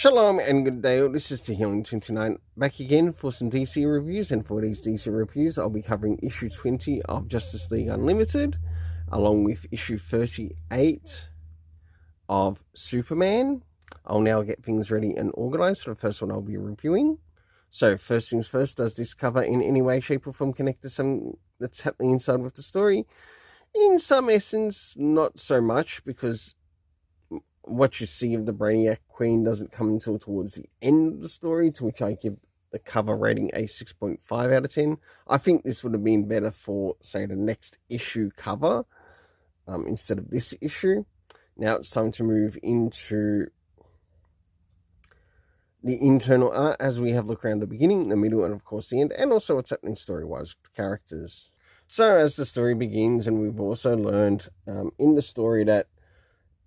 Shalom and good day all, this is the Healing 29 back again for some DC reviews, and for these DC reviews I'll be covering issue 20 of Justice League Unlimited along with issue 38 of Superman. I'll now get things ready and organised for the first one I'll be reviewing. So first things first, does this cover in any way, shape or form connect to something that's happening inside with the story? In some essence, not so much, because what you see of the Brainiac Queen doesn't come until towards the end of the story, to which I give the cover rating a 6.5 out of 10. I think this would have been better for, say, the next issue cover instead of this issue. Now it's time to move into the internal art, as we have a look around the beginning, the middle, and of course the end, and also what's happening story-wise with the characters. So as the story begins, and we've also learned in the story that,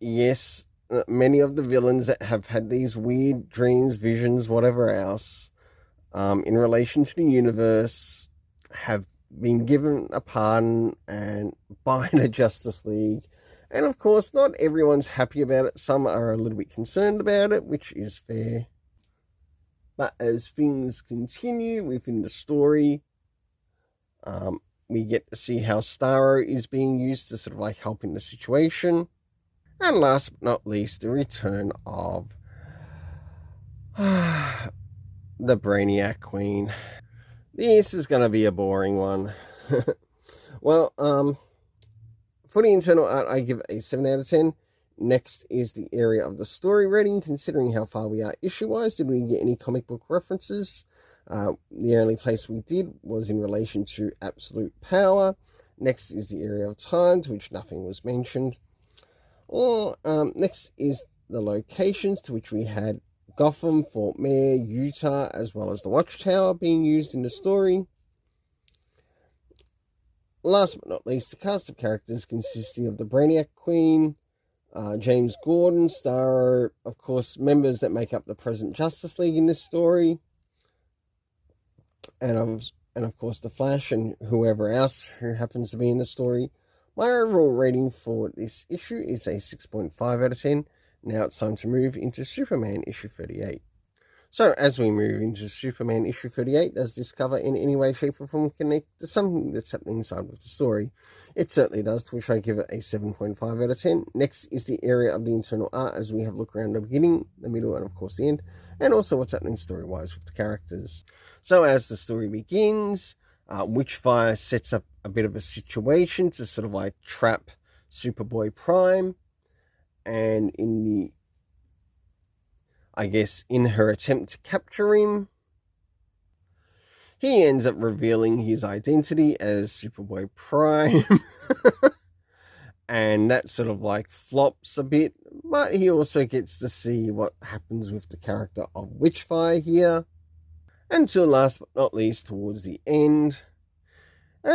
yes, many of the villains that have had these weird dreams, visions, whatever else, in relation to the universe, have been given a pardon and by the Justice League. And of course, not everyone's happy about it. Some are a little bit concerned about it, which is fair. But as things continue within the story, we get to see how Starro is being used to sort of like help in the situation. And last but not least, the return of the Brainiac Queen. This is going to be a boring one. Well, for the internal art, I give a 7 out of 10. Next is the area of the story rating, considering how far we are issue-wise. Did we get any comic book references? The only place we did was in relation to absolute power. Next is the area of time, to which nothing was mentioned. Next is the locations, to which we had Gotham, Fort Meade, Utah, as well as the Watchtower being used in the story. Last but not least, the cast of characters consisting of the Brainiac Queen, James Gordon, Starro, of course, members that make up the present Justice League in this story, and of course the Flash and whoever else who happens to be in the story. My overall rating for this issue is a 6.5 out of 10. Now it's time to move into Superman issue 38. So as we move into Superman issue 38, does this cover in any way, shape or form connect to something that's happening inside with the story? It certainly does, to which I give it a 7.5 out of 10. Next is the area of the internal art, as we have a look around the beginning, the middle, and of course the end, and also what's happening story-wise with the characters. So as the story begins, Witchfire sets up a bit of a situation to sort of like trap Superboy Prime, and in her attempt to capture him, he ends up revealing his identity as Superboy Prime, and that sort of like flops a bit, but he also gets to see what happens with the character of Witchfire here, until last but not least, towards the end,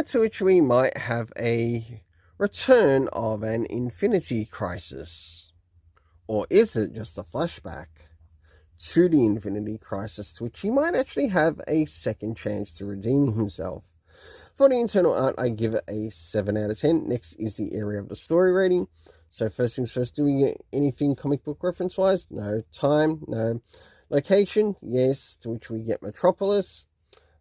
to which we might have a return of an Infinity Crisis. Or is it just a flashback to the Infinity Crisis, to which he might actually have a second chance to redeem himself? For the internal art, I give it a 7 out of 10. Next is the area of the story rating. So first things first, do we get anything comic book reference-wise? No. Time? No. Location? Yes, to which we get Metropolis.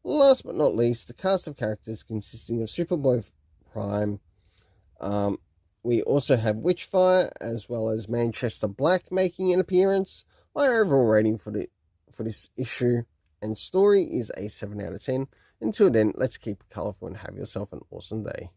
Last but not least, the cast of characters consisting of Superboy Prime. We also have Witchfire, as well as Manchester Black making an appearance. My overall rating for this issue and story is a 7 out of 10. Until then, let's keep it colourful and have yourself an awesome day.